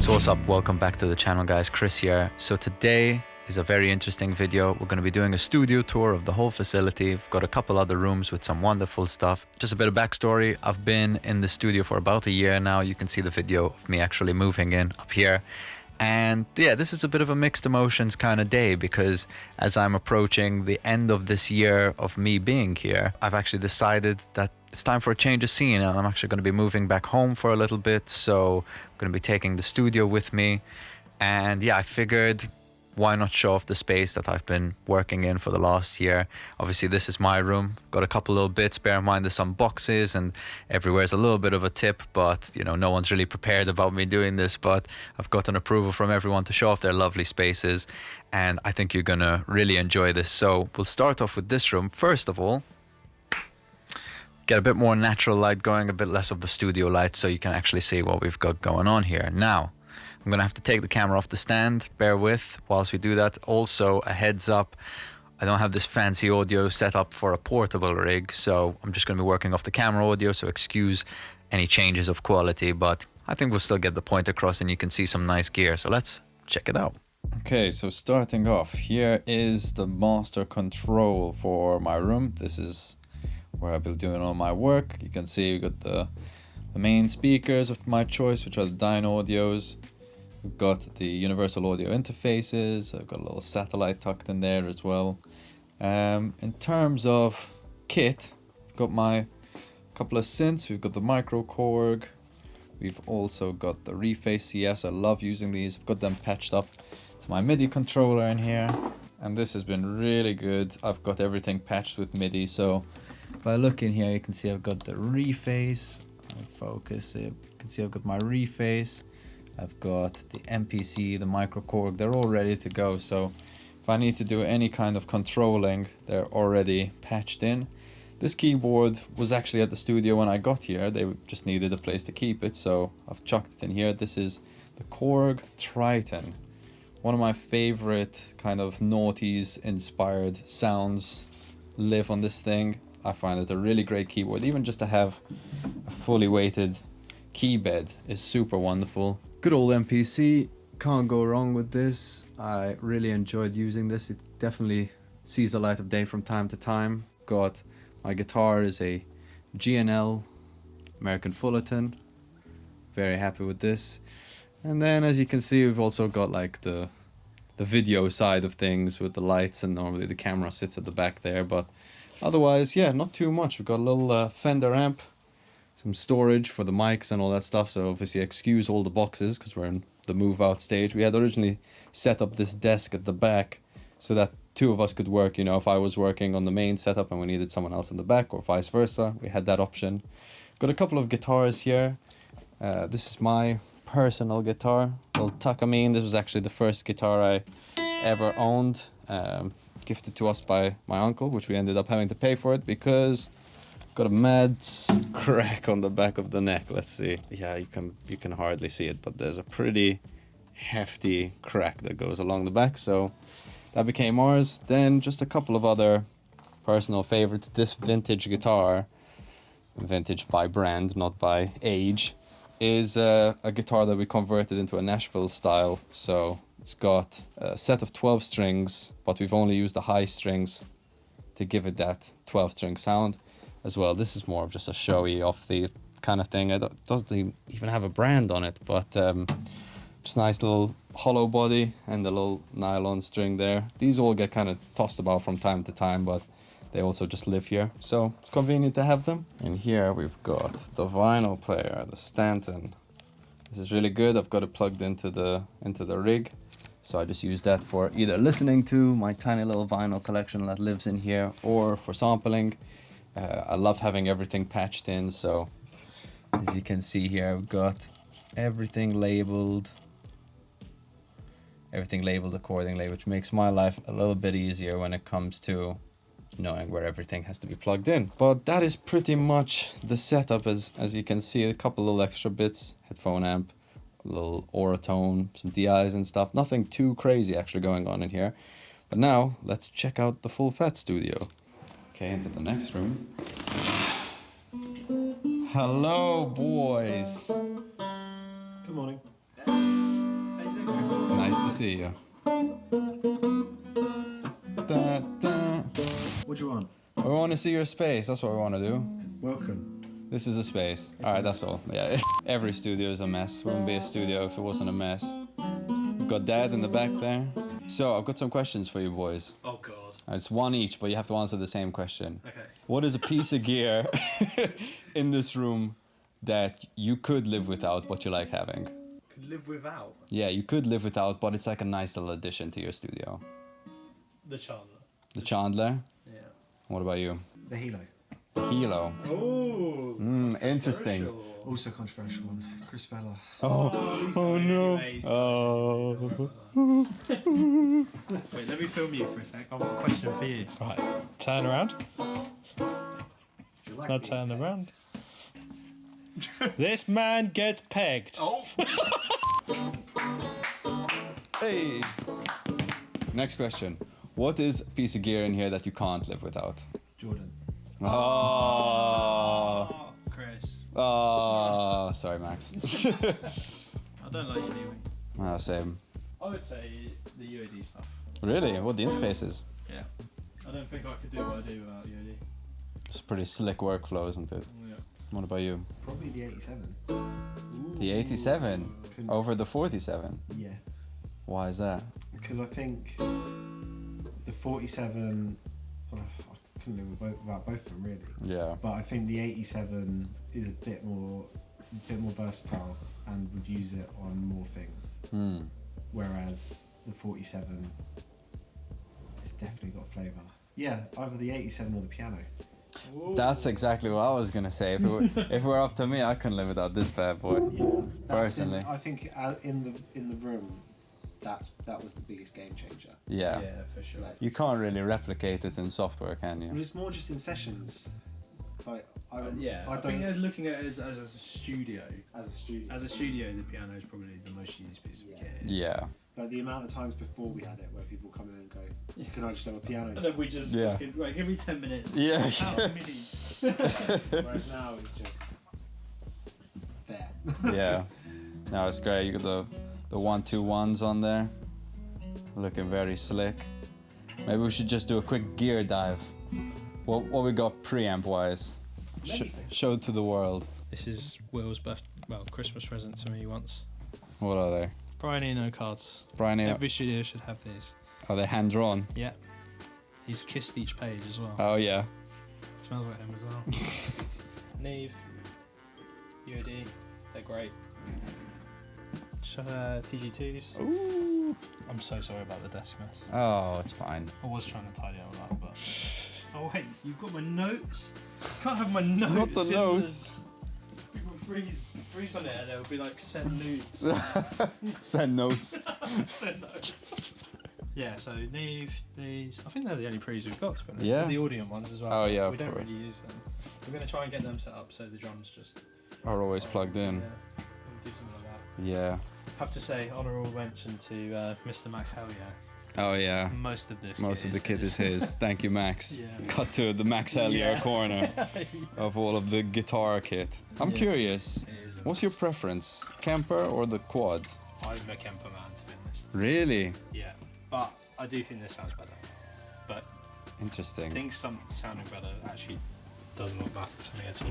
So what's up, welcome back to the channel guys, Chris here. So today is a very interesting video. We're going to be doing a studio tour of the whole facility. We've got a couple other rooms with some wonderful stuff. Just a bit of backstory, I've been in the studio for about a year now. You can see the video of me actually moving in up here. And yeah, this is a bit of a mixed emotions kind of day, because as I'm approaching the end of this year of me being here, I've actually decided that it's time for a change of scene, and I'm actually going to be moving back home for a little bit. So I'm going to be taking the studio with me. And yeah, I figured, why not show off the space that I've been working in for the last year? Obviously, this is my room. Got a couple little bits. Bear in mind, there's some boxes and everywhere's a little bit of a tip, but you know, no one's really prepared about me doing this, but I've gotten approval from everyone to show off their lovely spaces. And I think you're gonna really enjoy this. So we'll start off with this room. First of all, get a bit more natural light going, a bit less of the studio light, so you can actually see what we've got going on here. Now, I'm gonna have to take the camera off the stand, bear with whilst we do that. Also, a heads up, I don't have this fancy audio set up for a portable rig, so I'm just gonna be working off the camera audio, so excuse any changes of quality, but I think we'll still get the point across and you can see some nice gear, so let's check it out. Okay, so starting off, here is the master control for my room. This is where I've been doing all my work. You can see we've got the main speakers of my choice, which are the Dyno Audios. We've got the universal audio interfaces. I've got a little satellite tucked in there as well. In terms of kit, I've got my couple of synths. We've got the micro Korg. We've also got the Reface CS. I love using these. I've got them patched up to my MIDI controller in here. And this has been really good. I've got everything patched with MIDI. So if I look in here, you can see I've got the Reface. I'll focus it. You can see I've got my Reface. I've got the MPC, the micro Korg, they're all ready to go. So if I need to do any kind of controlling, they're already patched in. This keyboard was actually at the studio when I got here. They just needed a place to keep it, so I've chucked it in here. This is the Korg Triton. One of my favorite kind of noughties inspired sounds live on this thing. I find it a really great keyboard. Even just to have a fully weighted key bed is super wonderful. Good old MPC, can't go wrong with this. I really enjoyed using this. It definitely sees the light of day from time to time. Got my guitar is a GNL American Fullerton. Very happy with this. And then as you can see, we've also got like the video side of things with the lights, and normally the camera sits at the back there, but otherwise, yeah, not too much. We've got a little Fender amp, some storage for the mics and all that stuff, so obviously excuse all the boxes because we're in the move out stage. We had originally set up this desk at the back so that two of us could work, you know, if I was working on the main setup and we needed someone else in the back, or vice versa, we had that option. Got a couple of guitars here. This is my personal guitar, little Takamine. This was actually the first guitar I ever owned, gifted to us by my uncle, which we ended up having to pay for it because got a mad crack on the back of the neck. Let's see. Yeah, you can hardly see it, but there's a pretty hefty crack that goes along the back. So that became ours. Then just a couple of other personal favorites. This vintage guitar, vintage by brand, not by age, is a guitar that we converted into a Nashville style. So it's got a set of 12 strings, but we've only used the high strings to give it that 12 string sound as well. This is more of just a showy off the kind of thing. It doesn't even have a brand on it, but just nice little hollow body and the little nylon string there. These all get kind of tossed about from time to time, but they also just live here, so it's convenient to have them. And here we've got the vinyl player, the Stanton. This is really good. I've got it plugged into the rig, so I just use that for either listening to my tiny little vinyl collection that lives in here, or for sampling. I love having everything patched in, so as you can see here, I've got everything labeled accordingly, which makes my life a little bit easier when it comes to knowing where everything has to be plugged in. But that is pretty much the setup. As you can see, a couple little extra bits, headphone amp, a little Auratone, some DIs and stuff. Nothing too crazy actually going on in here. But now let's check out the full fat studio. Okay, into the next room. Hello, boys. Good morning. Nice to see you. Da, da. What do you want? We want to see your space. That's what we want to do. Welcome. This is a space. Alright, that's all. Yeah. Every studio is a mess. Wouldn't be a studio if it wasn't a mess. We've got Dad in the back there. So, I've got some questions for you boys. Oh god. It's one each, but you have to answer the same question. Okay. What is a piece of gear in this room that you could live without, but you like having? Could live without Yeah, you could live without, but it's like a nice little addition to your studio. the Chandler. The Chandler? Yeah. What about you? The Hilo. The Hilo. Oh. Interesting. Also controversial one. Chris Vella. Oh no. Oh. Wait, let me film you for a sec. I've got a question for you. Right. Turn around. Now turn around. This man gets pegged. Oh! Hey. Next question. What is a piece of gear in here that you can't live without? Jordan. Oh. Oh, Chris. Oh. Sorry, Max. I don't like you anyway. Same. I would say the UAD stuff. Really? What, the interfaces? Yeah. I don't think I could do what I do without UAD. It's a pretty slick workflow, isn't it? Yeah. What about you? Probably the 87. The 87 over the 47. Yeah. Why is that? Because I think the 47, well, I couldn't live without both of them really. Yeah. But I think the 87 is a bit more versatile and would use it on more things. Whereas the 47, it's definitely got flavour. Yeah, either the 87 or the piano. Ooh. That's exactly what I was gonna say. If it were up to me, I couldn't live without this bad boy. Yeah, Personally. I think in the room, that was the biggest game changer. Yeah. Yeah, for sure. Like, You can't really replicate it in software, can It you? was more just in sessions. Like I I think looking at it as a studio. as a studio. As a studio, the piano is probably the most used piece of kit. Yeah. Like the amount of times before we had it where people come in and go, "Can I just have a piano?" And then we just fucking, right, give me 10 minutes. Yeah. Out of MIDI. Whereas now it's just there. Yeah. No, it's great. You got the 1-2-1s on there. Looking very slick. Maybe we should just do a quick gear dive. What we got preamp wise? Show it to the world. This is Will's Christmas present to me once. What are they? Brian Eno cards. Brian, Every studio should have these. are they hand drawn? Yeah. He's kissed each page as well. Oh yeah. Smells like him as well. Neve, UAD, they're great. TG2s. Ooh. I'm so sorry about the desk mess. Oh, it's fine. I was trying to tidy it all up, but... Oh wait, you've got my notes? You can't have my notes. Not the notes. People freeze on it and it'll be like send nudes. Send notes. Send notes. Yeah, so Neve, these, I think they're the only pre's we've got, to be honest. Yeah. The Audient ones as well. Oh, yeah, We of don't course. really use them. We're going to try and get them set up so the drums just... Are always plugged in. Yeah, we'll do something like that. Yeah. Have to say, honourable mention to Mr. Max Hellier. Oh yeah. Most of the kit is his. Thank you, Max. Yeah. Cut to the Max Hellier Yeah. corner of all of the guitar kit. I'm Yeah. curious. It is a What's your must. preference, Kemper or the quad? I'm a Kemper man, to be honest. Really Yeah, but I do think this sounds better. But interesting. I think some sounding better actually does not matter to me at all.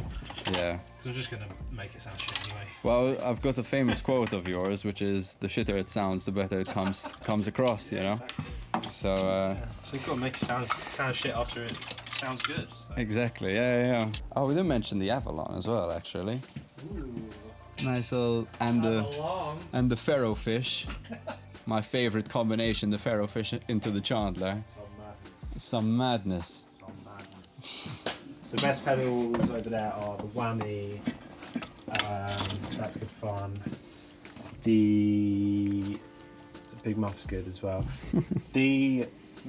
Yeah. Because I'm just going to make it sound shit anyway. Well, I've got a famous quote of yours, which is the shitter it sounds, the better it comes across. You know. Exactly. So. So you've got to make it sound shit after it sounds good. So. Exactly. Yeah. Oh, we didn't mention the Avalon as well, actually. Ooh. Nice little and the Pharaoh fish. My favorite combination, the Pharaoh fish into the Chandler. Some madness. The best pedals over there are the whammy. That's good fun. The Big Muff's good as well. the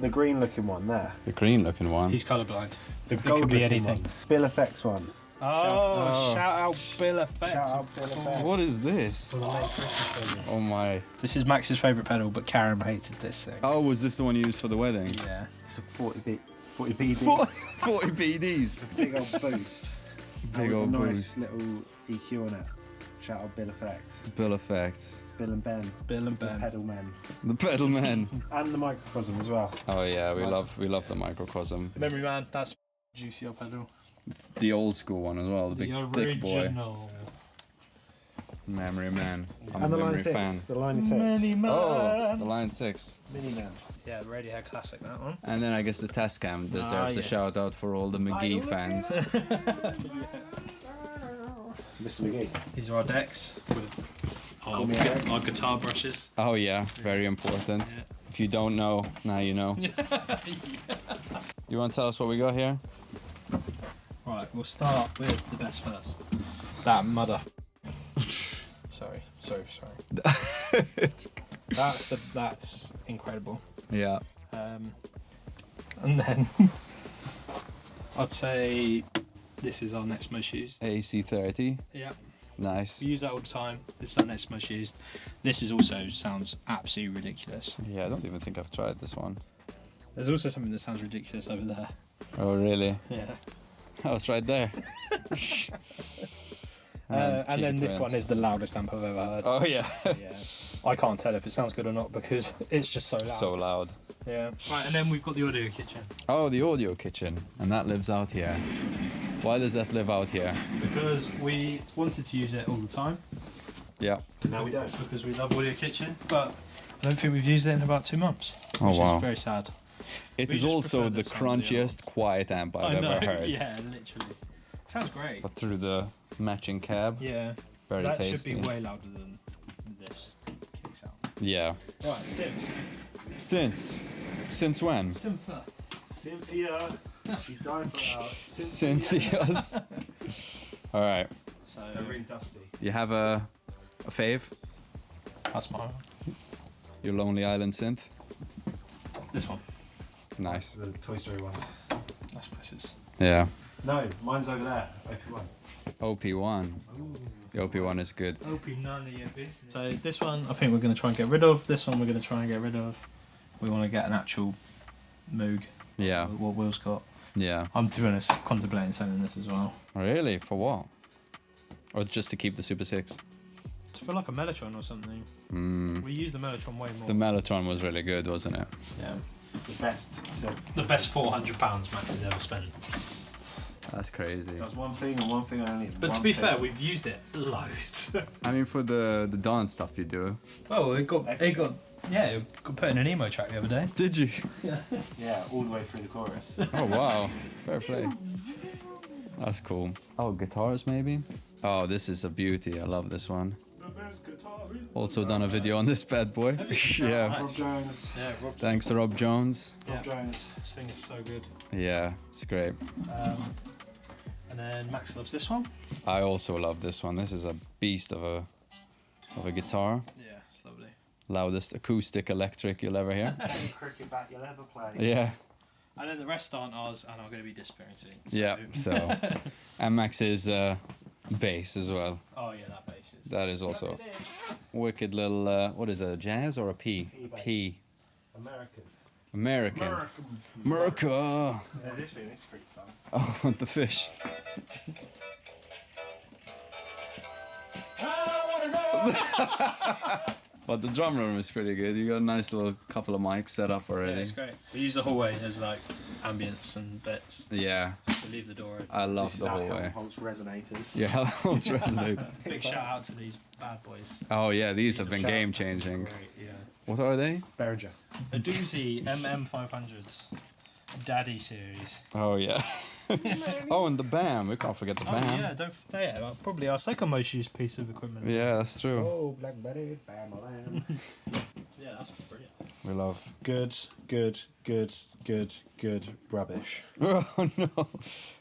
green looking one there. The green looking one. He's colourblind. The It gold could be looking anything. one. Bill Effects one. Oh, shout out Bill Effects. Shout out Bill Effects. What is this? For the late Christmas present. Oh my. This is Max's favourite pedal, but Karen hated this thing. Oh, was this the one you used for the wedding? Yeah. It's a 40 BD. 40 BDs. It's a big old boost. Big With old a nice boost. little EQ on it. Shout out Bill Effects. Bill Effects. Bill and Ben. Bill and The Ben. pedal men. The pedal men. And the microcosm as well. Oh yeah, we love the microcosm. Memory Man, that's juicy up pedal. The old school one as well, the big thick boy. original. Memory Man. I'm And a the Line memory 6. fan. The Line 6. Oh, the Line 6. Mini Man. Yeah, Radiohead classic, that one. And then I guess the Tascam deserves yeah. a shout out for all the McGee fans. Mr. McGee. These are our decks with Call me Eric. our guitar brushes. Oh yeah, very important. Yeah. If you don't know, now you know. You want to tell us what we got here? Right, we'll start with the best first. That mother. sorry. That's incredible. Yeah. And then I'd say this is our next most used. AC30. Yeah. Nice. We use that all the time. This is our next most used. This is also sounds absolutely ridiculous. Yeah, I don't even think I've tried this one. There's also something that sounds ridiculous over there. Oh really? Yeah. Oh, it's right there. And then this one is the loudest amp I've ever heard. Oh yeah. Yeah. I can't tell if it sounds good or not because it's just so loud. So loud. Yeah. Right, and then we've got the audio kitchen. Oh, the audio kitchen. And that lives out here. Why does that live out here? Because we wanted to use it all the time. Yeah. No, we don't. Because we love audio kitchen, but I don't think we've used it in about 2 months. Oh, which wow. is very sad. It We is just also prefer the this one to the crunchiest quiet amp I've ever heard. Yeah, literally. Sounds great. But through the matching cab. Yeah. Very that tasty. should be way louder than this kick sound. Yeah. Right, Sims. Since when? Syntha. Cynthia. She died for our Cynthia's. All right. So They're really dusty. You have a fave? that's mine. Your Lonely Island synth? This one. Nice. The Toy Story one. Nice places. Yeah. No, mine's over there. OP1. OP1. The OP1 is good. Open none of your business. So this one I think we're going to try and get rid of. This one we're going to try and get rid of. We want to get an actual Moog. Yeah. What Will's got. Yeah. I'm, to be honest, contemplating selling this as well. Really? For what? Or just to keep the Super 6? To feel like a Mellotron or something. Mm. We use the Mellotron way more. The Mellotron was really good, wasn't it? Yeah. The best. So The best £400 Max has ever spent. That's crazy. that was one thing and one thing only. But One to be thing. fair, we've used it loads. I mean, for the dance stuff you do. Oh, it got put in an emo track the other day. Did you? Yeah, all the way through the chorus. Oh, wow. Fair play. That's cool. Oh, guitars maybe? Oh, this is a beauty. I love this one. The best guitar in Also done a video on this bad boy. Yeah. Rob Jones. Yeah, Rob. Thanks to Rob Jones. Rob Jones. This thing is so good. Yeah, it's great. And then Max loves this one. I also love this one. This is a beast of a guitar. Yeah, it's lovely. Loudest acoustic electric you'll ever hear. Any cricket bat you'll ever play. Yeah. And then the rest aren't ours and are going to be disappearing soon. Yeah. So, and Max's bass as well. Oh yeah, that bass is. That is also wicked little. What is it? A jazz or a P? P-bass. P. American. American. America. There's this thing. This is pretty fun. Oh, the fish. But the drum room is pretty good. You got a nice little couple of mics set up Yeah, already. it's great. We use the hallway as like ambience and bits. Yeah, We leave the door open. I love This is the our whole way. Helmholtz resonators. Yeah, Helmholtz resonate. Big shout out to these bad boys. Oh yeah, these have are been sharp. game changing. Great, yeah. What are they? Behringer. The Doozy MM500s. Daddy series. Oh yeah. Oh, and the BAM. We can't forget the Oh BAM. yeah, don't forget. Yeah, probably our second most used piece of equipment. Yeah, that's true. Oh, Blackberry, bam, bam. Yeah, that's brilliant. We love. Good rubbish. Oh no.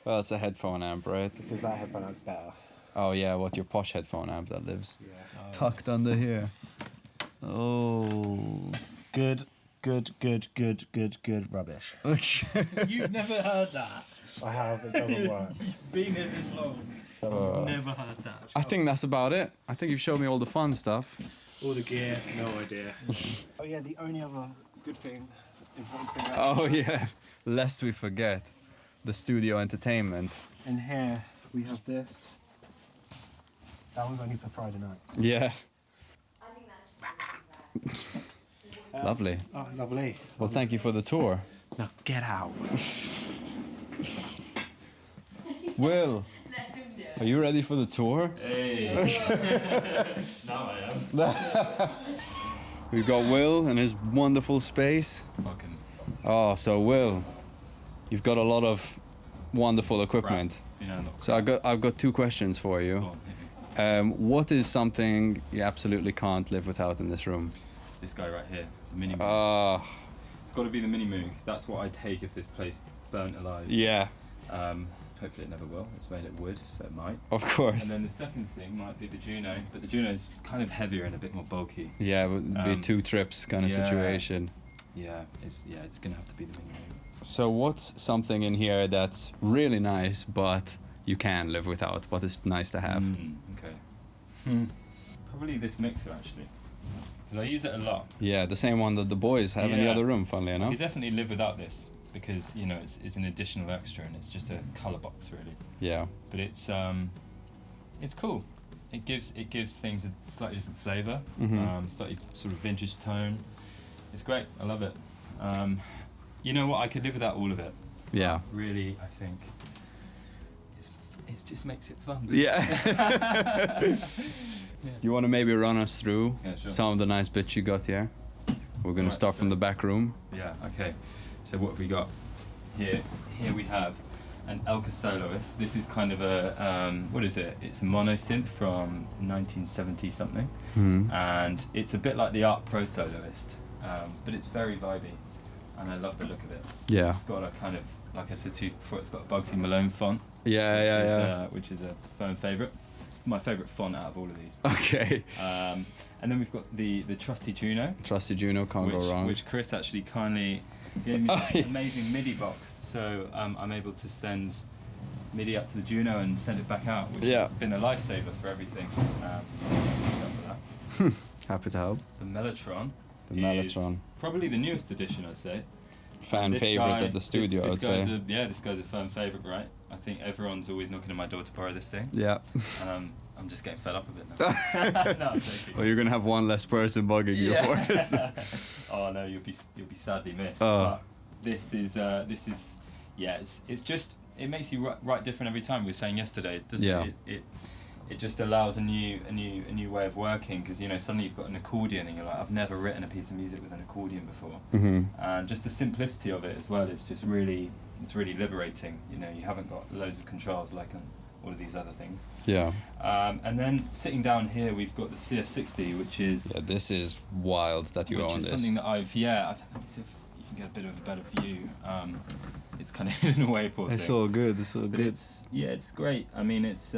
Well, it's a headphone amp, right? Because that headphone is better. Oh yeah, what your posh headphone amp that lives Yeah. tucked under here. Oh. Good rubbish. You've never heard that. I have, it doesn't work. Been here this long. Never heard that. I think that's about it. I think you've showed me all the fun stuff. All the gear, no idea. Oh yeah, the only other good thing, important thing about Oh yeah, lest we forget the studio entertainment. in here we have this. That was only for Friday nights. Yeah. I think that's just Lovely. Oh, lovely. Well, thank you for the tour. Now get out. Will, let him do it. are you ready for the tour? Hey. Now I am. We've got Will and his wonderful space. Fucking Oh, so Will, you've got a lot of wonderful equipment. crap. Not So I've got two questions for Go you. on, hit me. What is something you absolutely can't live without in this room? This guy right here, the mini moog. Ah, It's got to be the mini moog. That's what I take if this place burnt alive. yeah, Hopefully it never will. It's made of wood, so it might. of And course. then the second thing might be the Juno, but the Juno's kind of heavier and a bit more bulky. Yeah, it would be Um, 2 trips kind of yeah. situation. It's gonna have to be the mini moog. So what's something in here that's really nice, but you can live without, but it's nice to have? Okay. Probably this mixer actually, because I use it a lot. Yeah, the same one that the boys have in the Yeah. other room, funnily I enough. could definitely live without this because it's an additional extra and it's just a color box really. Yeah. But it's cool. It gives things a slightly different flavor, Mhm. slightly sort of vintage tone. It's great. I love it. You know what? I could live without all of it. Yeah. Really, I think it just makes it fun. Yeah. You want to maybe run us through Yeah, sure. some of the nice bits you got here? We're going to Alright, start from so- the back room. Yeah. Okay. So what have we got here? Here we have an Elka soloist. This is kind of a what is it? It's a mono synth from 1970 something, Mhm. and it's a bit like the Art Pro soloist, but it's very vibey, and I love the look of it. Yeah. It's got a kind of, like I said to you before, it's got a Bugsy Malone font. Yeah, yeah, yeah. Which is a firm favourite. My favourite font out of all of these. Okay. And then we've got the trusty Juno. Trusty Juno, can't go wrong. Which Chris actually kindly gave me Oh, this yeah. amazing MIDI box, so I'm able to send MIDI up to the Juno and send it back out, which Yeah. has been a lifesaver for everything. So thank you for that. Happy to help. The Mellotron. The is Mellotron. Probably the newest edition, I'd say. Fan This favorite guy- at the studio, this I'd guy's say. this guy's a firm favourite, right? I think everyone's always knocking on my door to borrow this thing, Yeah. and I'm just getting fed up of it now. No, I'm joking. Well, you're going to have one less person bugging you for it. Oh no, you'll be sadly missed. Oh. But this is yeah, it's just, it makes you write different every time. We were saying yesterday, doesn't Yeah. it just allows a new way of working, because suddenly you've got an accordion and you're like, I've never written a piece of music with an accordion before. Hmm. And just the simplicity of it as well is just really, it's really liberating. You haven't got loads of controls like on all of these other things. Yeah. And then sitting down here, we've got the CF60, which is Yeah, this is wild that you which own is this. something that I think if you can get a bit of a better view. It's kind of hidden away, poor It's thing. all good. It's all But good. it's great. I mean, it's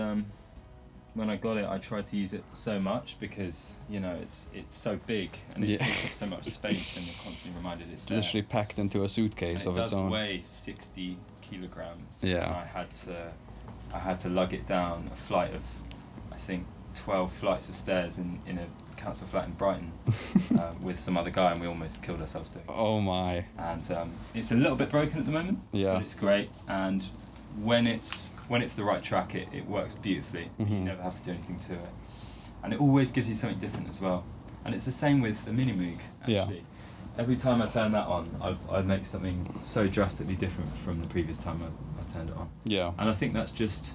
when I got it, I tried to use it so much because it's so big and it Yeah. takes up so much space, and you're constantly reminded it's It's there. literally packed into a And suitcase it of its does own. weigh 60 kilograms. Yeah. And I had to lug it down a flight of, I think, 12 flights of stairs in a council flat in Brighton with some other guy, and we almost killed ourselves doing it. Oh my. And it's a little bit broken at the moment, Yeah. but it's great. And when it's the right track, it works beautifully. You Mhm. never have to do anything to it, and it always gives you something different as well. And it's the same with the mini moog. Yeah. Actually, every time I turn that on, I'd make something so drastically different from the previous time I turned it on. Yeah. And I think that's just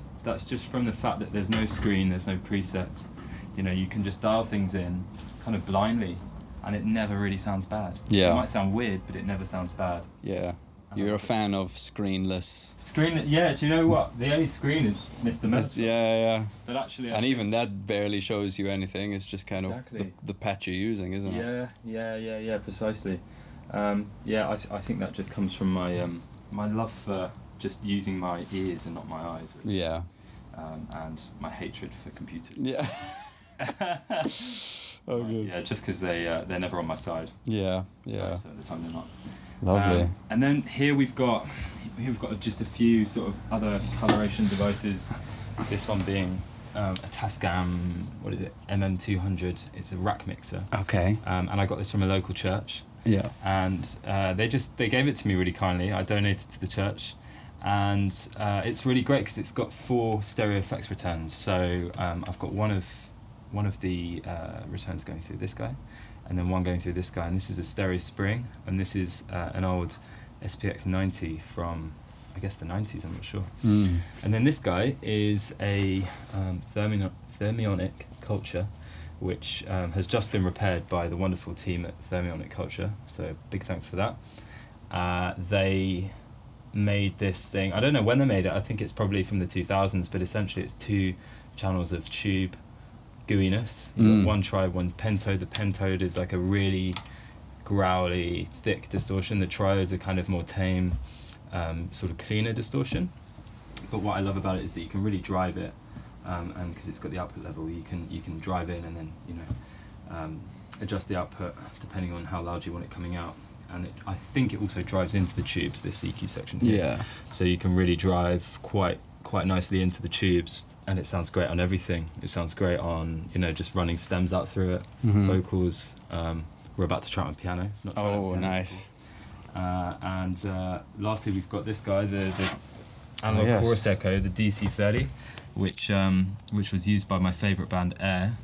from the fact that there's no screen, there's no presets. You can just dial things in kind of blindly, and it never really sounds bad. Yeah. It might sound weird, but it never sounds bad. Yeah. You're a fan of screenless. Screen, yeah. Do you know what? The only screen is Mr. Mellotron. Yeah. But actually, I And think- even that barely shows you anything. It's just kind of Exactly. the patch you're using, isn't it? Yeah, precisely. I think that just comes from my my love for just using my ears and not my eyes, really. Yeah. And my hatred for computers. Yeah. Oh, good. Yeah, just because they're never on my side. Yeah. Yeah. Most of the time they're not. Lovely. And then here we've got just a few sort of other coloration devices. This one being a Tascam, what is it, MM200. It's a rack mixer. Okay. And I got this from a local church. Yeah. And they gave it to me really kindly. I donated to the church, and it's really great because it's got 4 stereo effects returns. So I've got one of the returns going through this guy, and then one going through this guy, and this is a stereo spring, and this is an old SPX 90 from, I guess, the 90s, I'm not sure. And then this guy is a Thermionic Culture, which has just been repaired by the wonderful team at Thermionic Culture, so big thanks for that. They made this thing, I don't know when they made it, I think it's probably from the 2000s, but essentially it's 2 channels of tube gooiness. You've got one triode, one pentode. The pentode is like a really growly, thick distortion. The triodes are kind of more tame, sort of cleaner distortion. But what I love about it is that you can really drive it, and because it's got the output level, you can drive in and then adjust the output depending on how loud you want it coming out. And I think it also drives into the tubes, this EQ section here. Yeah. So you can really drive quite nicely into the tubes, and it sounds great on everything. It sounds great on, just running stems out through it, vocals. We're about to try it on piano. Not try it on Oh, piano. nice. And lastly, we've got this guy, the analog yes. chorus echo, the DC30, which was used by my favourite band Air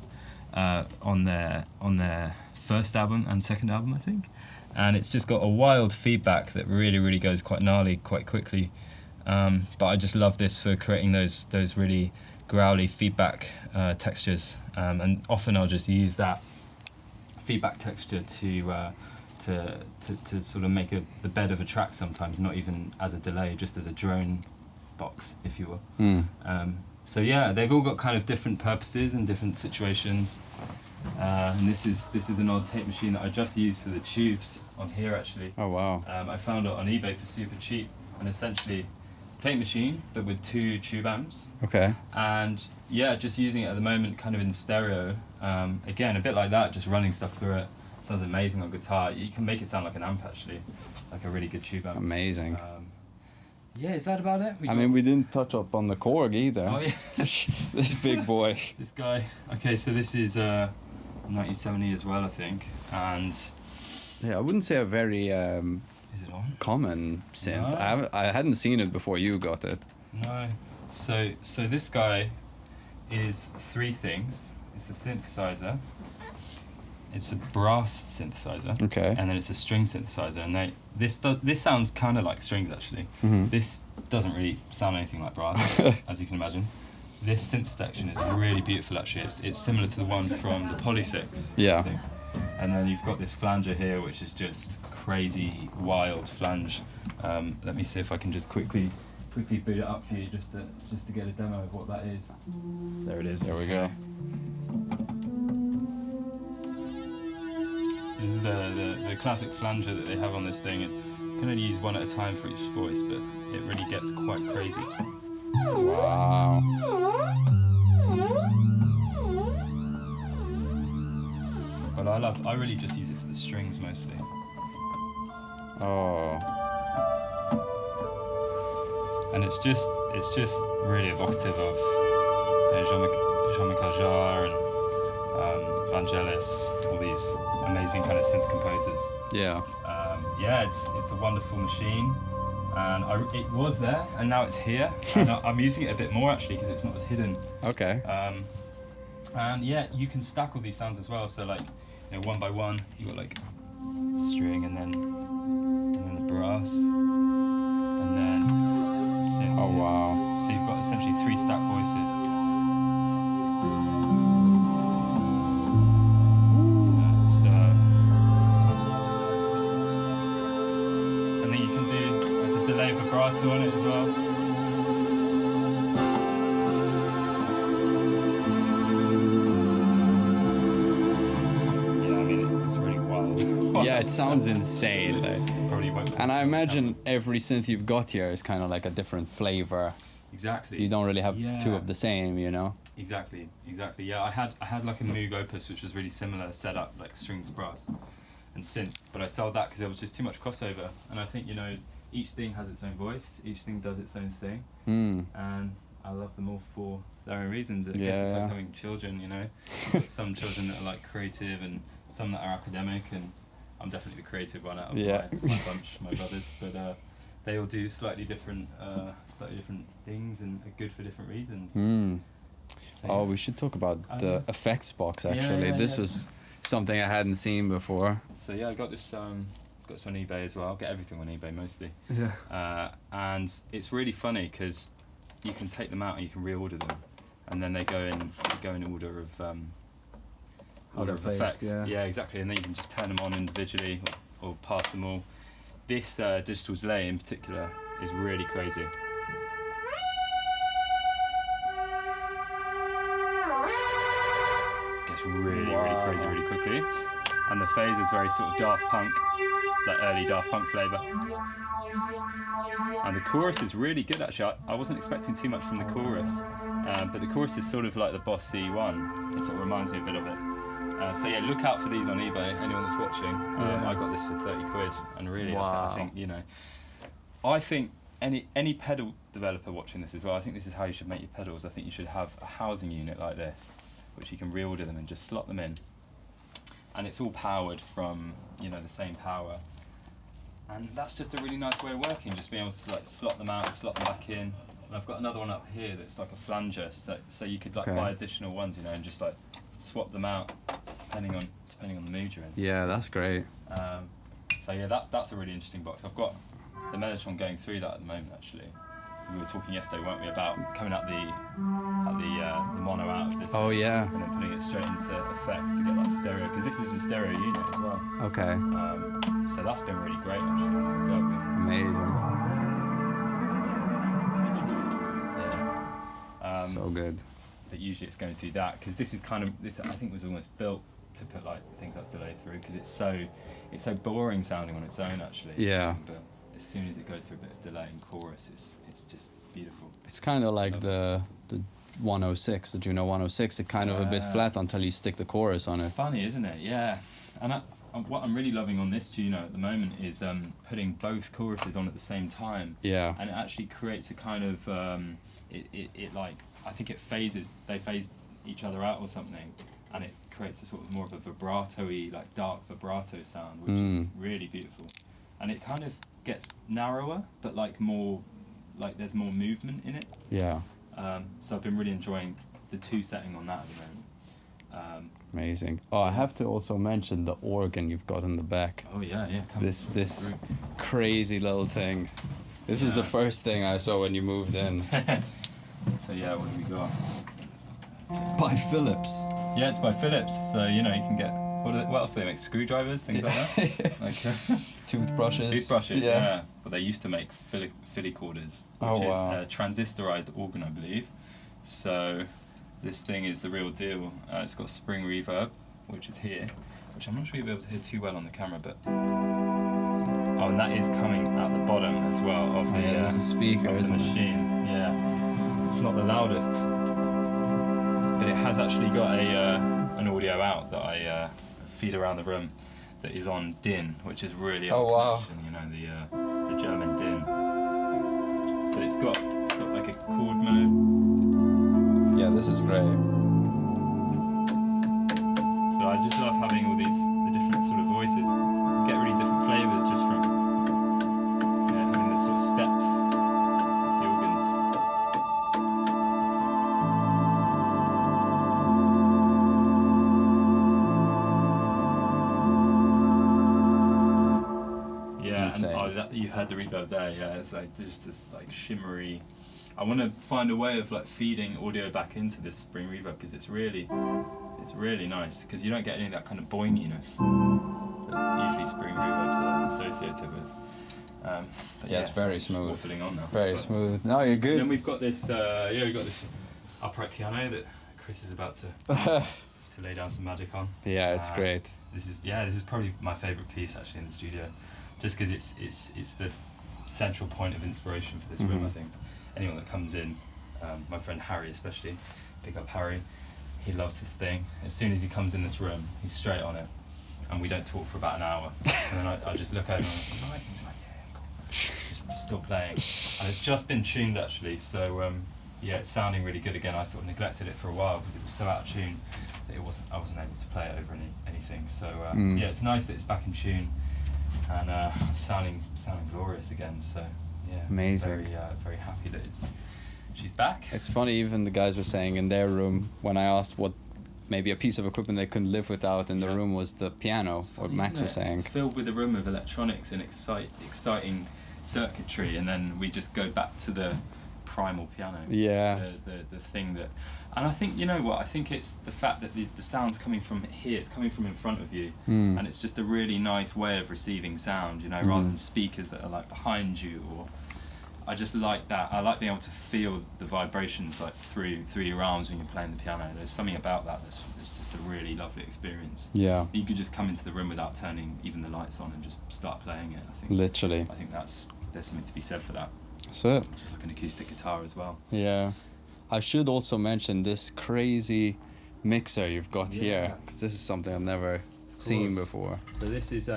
on their first album and second album, I think. And it's just got a wild feedback that really goes quite gnarly quite quickly. But I just love this for creating those really growly feedback textures, and often I'll just use that feedback texture to sort of make the bed of a track sometimes, not even as a delay, just as a drone box, if you will. So yeah, they've all got kind of different purposes and different situations. And this is an old tape machine that I just used for the tubes on here actually. Oh, wow. I found it on eBay for super cheap, and essentially tape machine but with 2 tube amps. Okay. And yeah, just using it at the moment kind of in stereo. Again, a bit like that, just running stuff through it. Sounds amazing on guitar. You can make it sound like an amp actually, like a really good tube amp. Amazing. Yeah, is that about it? I mean, we didn't touch up on the Korg either. Oh yeah. This big boy. This guy. Okay, so this is 1970 as well, I think. And Yeah, I wouldn't say a very is it on? common synth. No. I hadn't seen it before you got it. No. So this guy is 3 things. It's a synthesizer. It's a brass synthesizer. Okay. And then it's a string synthesizer. And this sounds kind of like strings actually. This doesn't really sound anything like brass, as you can imagine. This synth section is really beautiful actually. It's similar to the one from the Poly 6. Yeah. I think. And then you've got this flanger here, which is just crazy, wild flange. Let me see if I can just quickly boot it up for you, just to get a demo of what that is. There it is. There we go. This is the classic flanger that they have on this thing. You can only use one at a time for each voice, but it really gets quite crazy. Wow. But I really just use it for the strings mostly. Oh. And it's just really evocative of Jean-Michel Jarre and Vangelis, all these amazing kind of synth composers. Yeah. Yeah, it's a wonderful machine, and it was there, and now it's here. And I'm using it a bit more actually because it's not as hidden. Okay. And yeah, you can stack all these sounds as well. So like, one by one, you got like string, and then the brass, and then synth. Oh, wow. So you've got essentially 3 stacked voices. And then you can do like a delay vibrato on it as well. Yeah, I mean it's really wild. Yeah, it sounds insane. Like. Probably won't. And I imagine every synth you've got here is kind of like a different flavor. Exactly. You don't really have Yeah. 2 of the same, Exactly. Yeah, I had like a Moog Opus which was really similar setup, like strings, brass, and synth. But I sold that because there was just too much crossover. And I think each thing has its own voice, each thing does its own thing, and I love them all for their own reasons. I guess it's like having children, You've got some children that are like creative and some that are academic, and I'm definitely the creative one out of my bunch, my brothers. But they all do slightly different things and are good for different reasons. So, Oh, we should talk about the effects box Yeah, actually. yeah, This yeah. was something I hadn't seen before. So yeah, I got this on eBay as well. I get everything on eBay mostly. Yeah. And it's really funny because you can take them out and you can reorder them, and then they go in order of they're effects. placed, yeah. Yeah, exactly. And then you can just turn them on individually or pass them all. This digital delay in particular is really crazy. Gets really crazy really quickly, and the phase is very sort of Daft Punk, like early Daft Punk flavour. And the chorus is really good actually. I wasn't expecting too much from the chorus, but the chorus is sort of like the Boss C1. It sort of reminds me a bit of it. So yeah, look out for these on eBay, anyone that's watching. I got this for 30 quid, and really I think, you know, I think any pedal developer watching this as well, I think this is how you should make your pedals. I think you should have a housing unit like this, which you can reorder them and just slot them in. And it's all powered from, you know, the same power. And that's just a really nice way of working, just being able to like slot them out and slot them back in. And I've got another one up here that's like a flanger, so you could like buy additional ones, you know, and just like swap them out depending on the mood you're in. Yeah, that's great. So yeah, that's a really interesting box. I've got the Mellotron going through that at the moment actually. We were talking yesterday, weren't we, about coming up the mono out of this. Oh yeah. And then putting it straight into effects to get like stereo, because this is a stereo unit as well. Okay. So that's been really great actually. It's lovely. Amazing. Yeah. So good. But usually it's going through that, because this I think was almost built to put like things like delay through, because it's so boring sounding on its own actually. Yeah. But as soon as it goes through a bit of delay and chorus, it's just beautiful. It's kind of like the 106, the Juno 106. It's kind of a bit flat until you stick the chorus on it. It's funny, isn't it? Yeah. And what I'm really loving on this Juno at the moment is putting both choruses on at the same time. Yeah. And it actually creates a kind of it like, I think they phase each other out or something, and it creates a sort of more of a vibrato-y, like dark vibrato sound, which is really beautiful. And it kind of gets narrower, but like more, like there's more movement in it. Yeah. So I've been really enjoying the 2 setting on that at the moment. Amazing. Oh, I have to also mention the organ you've got in the back. Oh yeah. This crazy little thing. This was the first thing I saw when you moved in. So yeah, what have we got? By Philips. Yeah, it's by Philips. So you know you can get what else do they make? Screwdrivers, things like that. Like Toothbrushes. Yeah. But they used to make filicorders, which is a transistorized organ, I believe. So this thing is the real deal. It's got spring reverb, which is here, which I'm not sure you'll be able to hear too well on the camera, but and that is coming at the bottom as well of the there's a speaker, of the isn't it? machine. Yeah, it's not the loudest, but it has actually got an audio out that I feed around the room that is on DIN, which is really old connection, you know, the German DIN. But it's got like a chord mode. Yeah, this is great. But I just love having all the different sort of voices. You get really different flavours just from having the sort of steps of the organs. Yeah, insane. and you heard the reverb there. Yeah, it's like just this like shimmery. I want to find a way of like feeding audio back into this spring reverb, because it's really nice, because you don't get any of that kind of boinginess that usually spring reverbs are associated with. But It's very smooth. Waffling on now. Very smooth. No, you're good. Then we've got this. We've got this upright piano that Chris is about to lay down some magic on. Yeah, it's great. This is probably my favourite piece actually in the studio, just because it's the central point of inspiration for this room. I think anyone that comes in, my friend Harry especially, pick up Harry, he loves this thing. As soon as he comes in this room, he's straight on it, and we don't talk for about an hour. And then I just look over and I'm like, he's like, yeah, cool. Just still playing, and it's just been tuned actually. So it's sounding really good again. I sort of neglected it for a while because it was so out of tune that I wasn't able to play it over anything. So it's nice that it's back in tune and sounding glorious again. So yeah, Amazing. very happy that she's back. It's funny, even the guys were saying in their room, when I asked what maybe a piece of equipment they couldn't live without in the room was the piano, It's funny, what Max isn't was it? saying. Filled with a room of electronics and exciting circuitry, and then we just go back to the primal piano. Yeah. The thing that, and I think, you know what, I think it's the fact that the sound's coming from here, it's coming from in front of you, and it's just a really nice way of receiving sound, you know, rather than speakers that are like behind you. Or I just like that. I like being able to feel the vibrations like through your arms when you're playing the piano. There's something about that that's just a really lovely experience. Yeah. You could just come into the room without turning even the lights on and just start playing it. I think Literally. I think there's something to be said for that. So, Just like an acoustic guitar as well. yeah. I should also mention this crazy mixer you've got Yeah. here, because this is something I've never seen course. before. So this is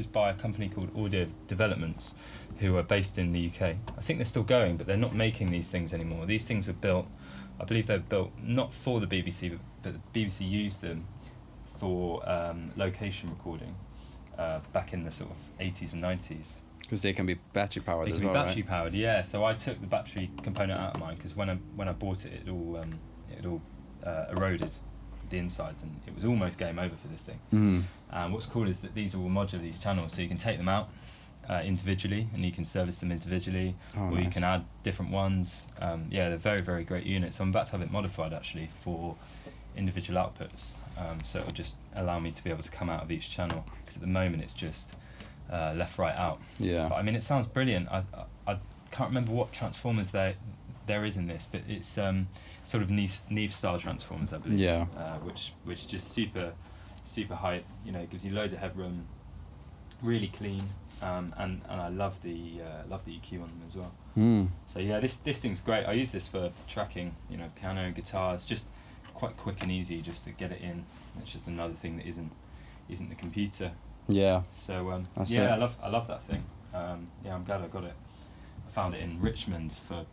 by a company called Audio Developments, who are based in the UK. I think they're still going, but they're not making these things anymore. These things were built, I believe they're built not for the BBC, but the BBC used them for location recording back in the sort of 80s and 90s. Because they can be battery powered They as can be well, battery right? powered, yeah. So I took the battery component out of mine because when I bought it, it all eroded the insides, and it was almost game over for this thing. And what's cool is that these are all modular, these channels, so you can take them out individually, and you can service them individually, Oh, or you nice. can add different ones. Yeah, they're very, very great units. I'm about to have it modified actually for individual outputs, so it'll just allow me to be able to come out of each channel, because at the moment it's just left, right, out. Yeah. But I mean, it sounds brilliant. I can't remember what transformers there is in this, but it's sort of Neve style transformers, I believe. Yeah. Which just super high. You know, gives you loads of headroom, really clean, and I love the EQ on them as well. So yeah, this thing's great. I use this for tracking, you know, piano and guitar. It's just quite quick and easy just to get it in. It's just another thing that isn't the computer. Yeah. So That's yeah, it. I love that thing. Yeah, I'm glad I got it. I found it in Richmond for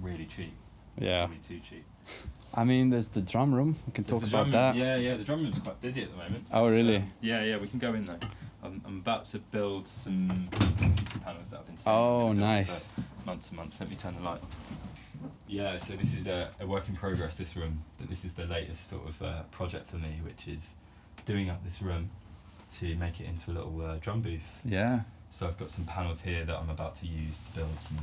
really cheap. Yeah. Really too cheap. I mean, there's the drum room. We can There's talk the about drum room. that. Yeah, the drum room's quite busy at the moment. Oh, It's, really? Yeah, we can go in though. I'm about to build some acoustic panels that I've been seeing. Oh, I've been building nice. for months and months. Let me turn the light. Yeah, so this is a work in progress, this room, but this is the latest sort of project for me, which is doing up this room to make it into a little drum booth. Yeah. So I've got some panels here that I'm about to use to build some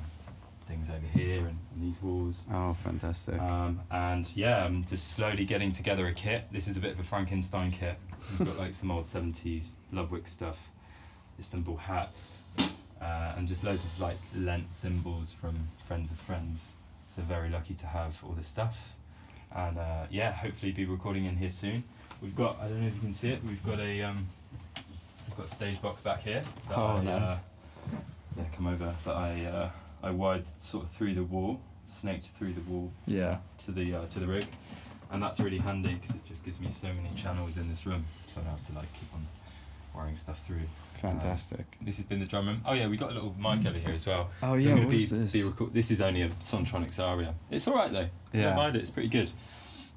things over here and these walls. Oh, fantastic. And yeah, I'm just slowly getting together a kit. This is a bit of a Frankenstein kit. We've got like some old 70s Ludwig stuff, Istanbul hats, and just loads of like Lent symbols from friends of friends. So very lucky to have all this stuff. And yeah, hopefully be recording in here soon. We've got, I don't know if you can see it, we've got a stage box back here. That Oh, nice. Yeah, come over. That I wired sort of through the wall, snaked through the wall Yeah. to the rig, and that's really handy because it just gives me so many channels in this room, so I don't have to like keep on wiring stuff through. Fantastic. This has been the drum room. Oh yeah, we got a little mic over here as well. Oh, So yeah, I'm gonna what is this? This is only a Sontronics Aria. It's all right though. I Yeah. don't mind it. It's pretty good.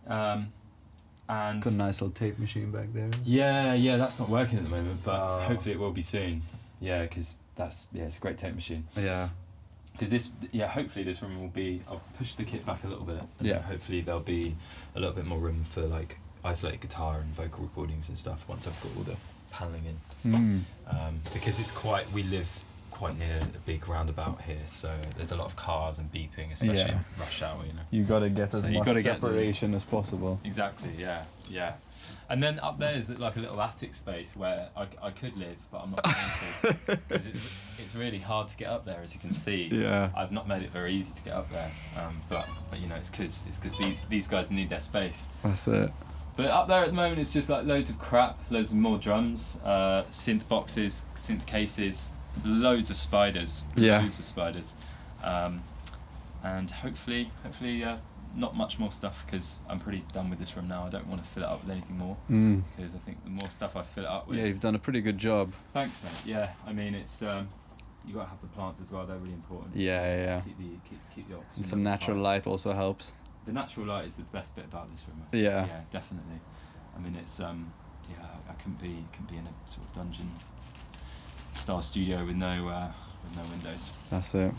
And Got a nice little tape machine back there. yeah, that's not working at the moment, but Oh. hopefully it will be soon. Yeah, because it's a great tape machine. Yeah. Because hopefully this room will be. I'll push the kit back a little bit. And Yeah. hopefully there'll be a little bit more room for like isolated guitar and vocal recordings and stuff once I've got all the paneling in. Because we live quite near a big roundabout here, so there's a lot of cars and beeping, especially Yeah. in rush hour, you know. You gotta get as So you much gotta get the- separation as possible. Exactly, yeah. And then up there is like a little attic space where I could live, but I'm not going to, because it's really hard to get up there, as you can see. Yeah. I've not made it very easy to get up there, but you know, it's because these guys need their space. That's it. But up there at the moment, it's just like loads of crap, loads of more drums, synth boxes, synth cases, loads of spiders, Yeah. loads of spiders, and hopefully not much more stuff, because I'm pretty done with this room now. I don't want to fill it up with anything more, because I think the more stuff I fill it up with. Yeah, you've done a pretty good job. Thanks, mate. Yeah, I mean it's you got to have the plants as well. They're really important. Yeah. Keep the oxygen. And some levels natural high. light also helps. The natural light is the best bit about this room. I think. Yeah. Yeah, definitely. I mean, it's I couldn't be in a sort of dungeon style studio with no windows. That's it.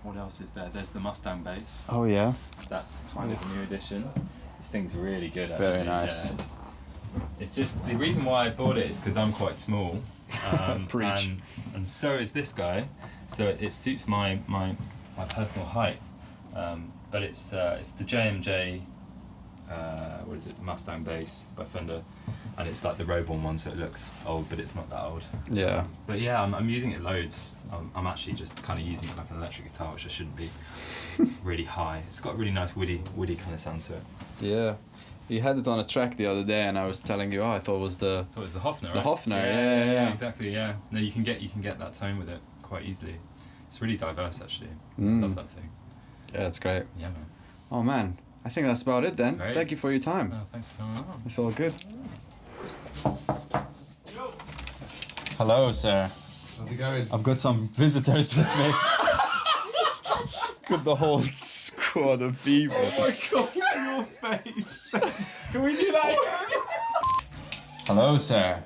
What else is there? There's the Mustang bass. Oh yeah. That's kind of a new addition. This thing's really good, actually. Very nice. Yeah, it's just the reason why I bought it is because I'm quite small. Preach. And so is this guy, so it suits my personal height. But it's the JMJ. What is it? Mustang bass by Fender, and it's like the Roborn one, so it looks old, but it's not that old. Yeah. But yeah, I'm using it loads. I'm actually just kind of using it like an electric guitar, which I shouldn't be. Really high. It's got a really nice woody kind of sound to it. Yeah. You had it on a track the other day, and I was telling you, I thought it was the Hofner. the Right? Hofner. Yeah. Exactly. Yeah. No, you can get that tone with it quite easily. It's really diverse, actually. Mm. Love that thing. Yeah, it's great. Yeah, man. Oh man, I think that's about it then. Great. Thank you for your time. Oh, thanks for coming on. It's all good. Hello, sir. How's it going? I've got some visitors with me. Got the whole squad of people. Oh my god, your face! Can we do that again? Hello, sir.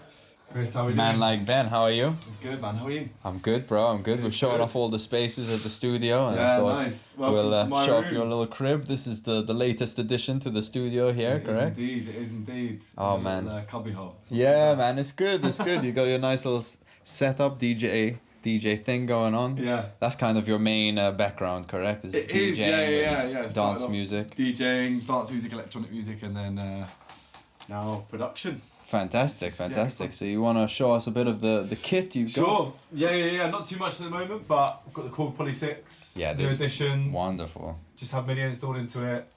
Chris, how are we Man doing? like Ben, how are you? Good, man. How are you? I'm good, bro. I'm good. We're showing off all the spaces at the studio, and I Yeah, thought nice. Welcome we'll to my show off room. your little crib. This is the latest addition to the studio here, It is correct? indeed. It is indeed. Oh, A man. little, cubby hole. Yeah, man, it's good. It's good. You got your nice little setup, DJ thing going on. Yeah. That's kind of your main background, correct? Is It DJing is. Yeah. and Started dance off music. DJing, dance music, electronic music, and then now production. Fantastic, Yeah, fantastic. cool. So you want to show us a bit of the kit you've got? Sure. Yeah. Not too much at the moment, but I've got the Cord Poly 6. Yeah, new this is edition. wonderful. Just had MIDI installed into it.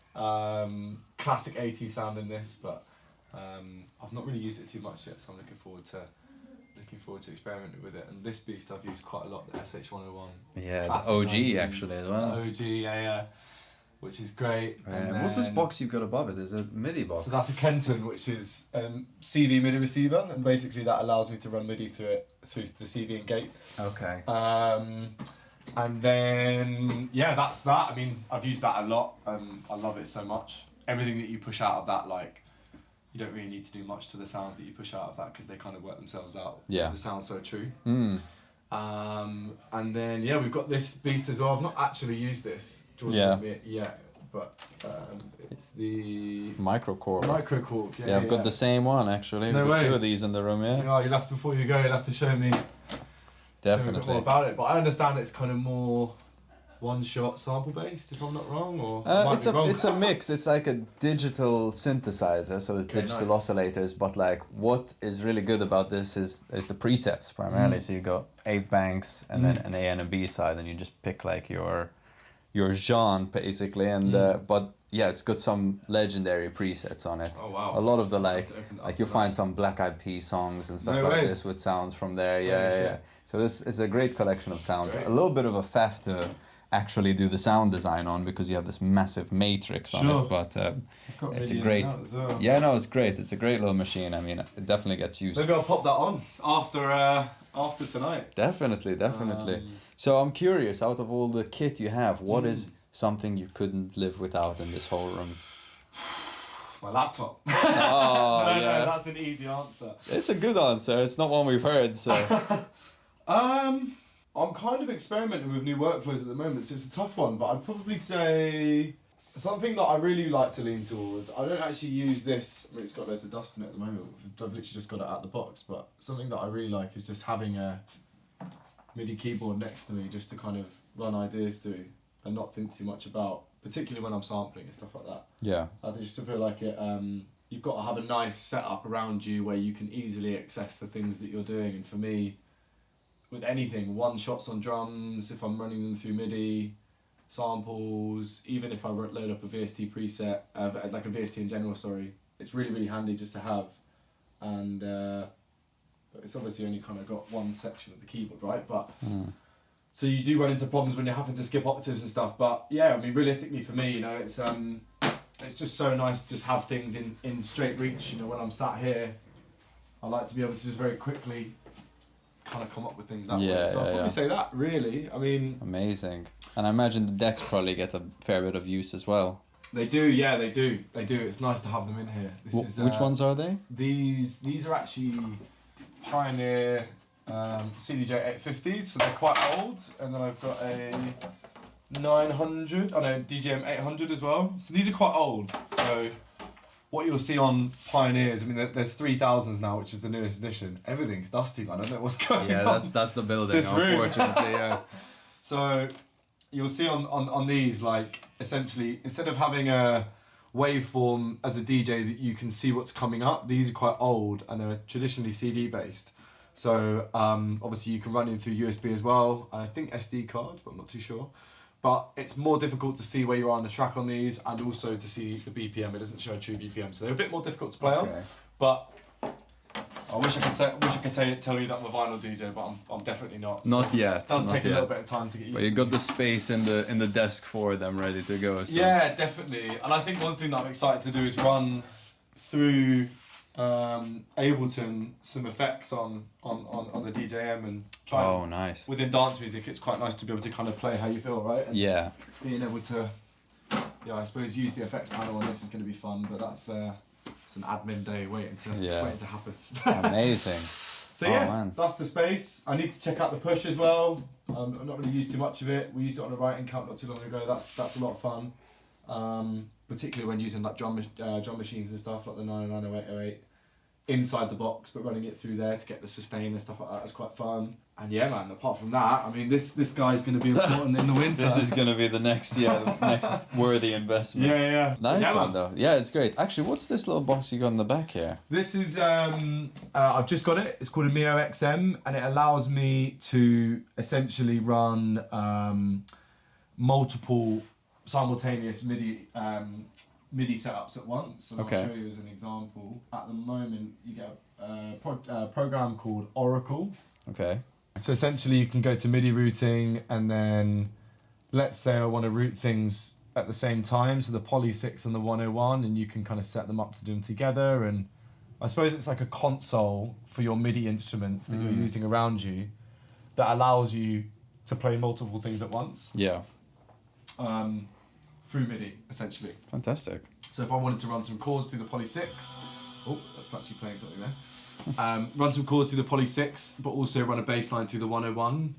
Classic 80s sound in this, but I've not really used it too much yet, so I'm looking forward to experimenting with it. And this beast I've used quite a lot, the SH101. Yeah, the Classic OG 90s, actually as well. The OG, yeah. Which is great. And What's this then- box you've got above it? Is it a MIDI box? So that's a Kenton, which is CV MIDI receiver, and basically that allows me to run MIDI through the CV and gate. Okay. And then that's that. I mean, I've used that a lot. I love it so much. Everything that you push out of that, like, you don't really need to do much to the sounds that you push out of that because they kind of work themselves out. Yeah. The sound's so true. Mm. And then we've got this beast as well. I've not actually used this. Jordan Yeah. lent me it yet, but it's the Microcore. Microcore. Yeah, I've got the same one actually. No We've got way. two of these in the room, yeah. You'll have to, before you go, you'll have to show me a bit Definitely. more about it. But I understand it's kind of more one-shot sample based, if I'm not wrong, or I might It's be a wrong. it's a mix. It's like a digital synthesizer, so it's Okay, digital nice. oscillators. But like, what is really good about this is the presets primarily. Mm. So you got 8 banks and then an A and a B side, and you just pick like your genre basically. And but yeah, it's got some legendary presets on it. Oh wow! A lot of the I'll have like to open that like up you'll to find that. some Black Eyed Peas songs and stuff No like way. this with sounds from there. Holy Yeah. shit. So this is a great collection of sounds. Great. A little bit of a faff to actually do the sound design on because you have this massive matrix on Sure. it. But I've got it's a MIDI in great- and out as well. yeah, no, it's great. It's a great little machine. I mean, it definitely gets used. Maybe I'll pop that on after tonight. Definitely. So I'm curious. Out of all the kit you have, what is something you couldn't live without in this whole room? My laptop. Oh no, yeah, that's an easy answer. it's a good answer. It's not one we've heard. So I'm kind of experimenting with new workflows at the moment, so it's a tough one, but I'd probably say something that I really like to lean towards. I don't actually use this, I mean, it's got loads of dust in it at the moment, I've literally just got it out of the box, but something that I really like is just having a MIDI keyboard next to me just to kind of run ideas through and not think too much about, particularly when I'm sampling and stuff like that. yeah, I just feel like it. You've got to have a nice setup around you where you can easily access the things that you're doing. And for me, with anything, one shots on drums, if I'm running them through MIDI, samples, even if I load up a VST preset, like a VST in general, sorry, it's really, really handy just to have. And it's obviously only kind of got one section of the keyboard, right? But so you do run into problems when you're having to skip octaves and stuff. But yeah, I mean, realistically for me, you know, it's just so nice to just have things in straight reach. You know, when I'm sat here, I like to be able to just very quickly kind of come up with things that Yeah, way. So I'll yeah, probably yeah. say that, really. I mean, amazing. And I imagine the decks probably get a fair bit of use as well. they do, yeah, they do. They do. It's nice to have them in here. This is, Which ones are they? These are actually Pioneer CDJ 850s, so they're quite old. And then I've got a 900. I know DJM 800 as well. So these are quite old. So what you'll see on Pioneers, I mean, there's 3000s now, which is the newest edition. Everything's dusty, man. I don't know what's going on. that's the building, It's this room. unfortunately. Yeah. So you'll see on these, like, essentially, instead of having a waveform as a DJ that you can see what's coming up, these are quite old and they're traditionally CD based. So obviously you can run in through USB as well, and I think SD card, but I'm not too sure. But it's more difficult to see where you are on the track on these, and also to see the BPM. It doesn't show true BPM, so they're a bit more difficult to play on. But I wish I could tell you that I'm a vinyl DJ, but I'm definitely not. So Not yet. it does not take a yet. little bit of time to get used But to. you got the space in the desk for them ready to go. So. Yeah, definitely. And I think one thing that I'm excited to do is run through Ableton some effects on the DJM and try. Oh, nice. Within dance music, it's quite nice to be able to kind of play how you feel, right? And Yeah. being able to, yeah, I suppose use the effects panel on this is going to be fun, but that's it's an admin day waiting to happen. Amazing. So Oh, yeah, man. that's the space. I need to check out the push as well. I've not really used too much of it. We used it on a writing camp not too long ago. That's a lot of fun, particularly when using like drum machines and stuff like the 9090808 inside the box, but running it through there to get the sustain and stuff like that is quite fun. And yeah, man. Apart from that, I mean, this guy's going to be important in the winter. This is gonna be the next worthy investment. yeah. Nice Yeah, one man. though. Yeah, it's great. Actually, what's this little box you got in the back here? This is I've just got it. It's called a Mio XM, and it allows me to essentially run multiple simultaneous MIDI setups at once. And Okay. I'll show you as an example. At the moment, you get a program called Oracle. Okay. So essentially, you can go to MIDI routing, and then let's say I want to route things at the same time, so the Poly 6 and the 101, and you can kind of set them up to do them together. And I suppose it's like a console for your MIDI instruments that you're using around you that allows you to play multiple things at once Yeah. through MIDI, essentially. Fantastic. So if I wanted to run some chords through the Poly 6, oh, that's actually playing something there. Run some chords through the Poly 6, but also run a bass line through the 101.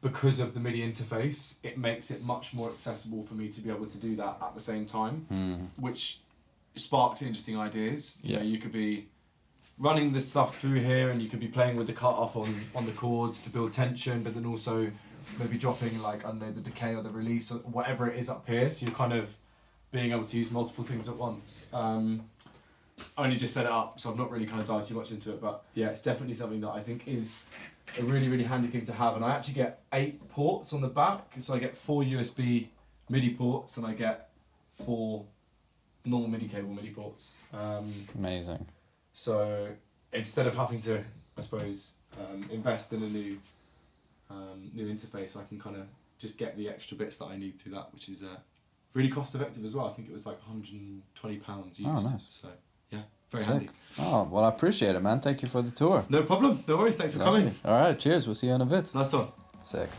Because of the MIDI interface, it makes it much more accessible for me to be able to do that at the same time, which sparks interesting ideas. You know, you could be running this stuff through here, and you could be playing with the cut off on the chords to build tension, but then also maybe dropping, like, I don't know, the decay or the release or whatever it is up here. So you're kind of being able to use multiple things at once. I only just set it up, so I've not really kind of dived too much into it, but yeah, it's definitely something that I think is a really, really handy thing to have. And I actually get 8 ports on the back, so I get 4 USB MIDI ports, and I get 4 normal MIDI cable MIDI ports. Amazing. So instead of having to, I suppose, invest in a new interface, I can kind of just get the extra bits that I need through that, which is really cost effective as well. I think it was like £120 used. Oh, nice. So yeah, very Sick. handy. Oh, well, I appreciate it, man. Thank you for the tour. No problem. No worries. Thanks for coming. All right, cheers. We'll see you in a bit. Nice one. Sick.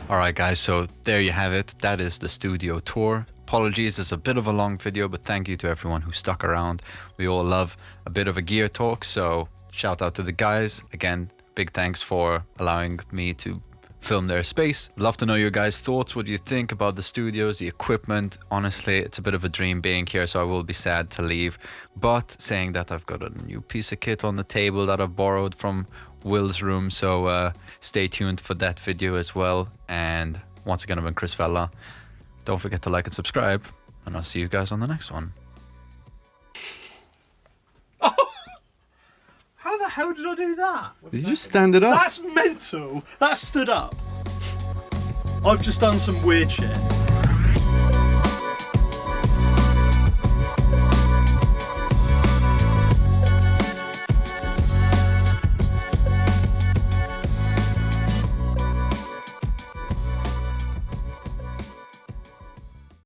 All right, guys. So there you have it. That is the studio tour. Apologies, it's a bit of a long video, but thank you to everyone who stuck around. We all love a bit of a gear talk, so shout out to the guys. Again, big thanks for allowing me to film their space. Love to know your guys' thoughts. What do you think about the studios, the equipment? Honestly, it's a bit of a dream being here, so I will be sad to leave. But saying that, I've got a new piece of kit on the table that I've borrowed from Will's room, so stay tuned for that video as well. And once again, I've been Chris Vella. Don't forget to like and subscribe, and I'll see you guys on the next one. How the hell did I do that? Did you just stand it up? That's mental. That stood up. I've just done some weird shit.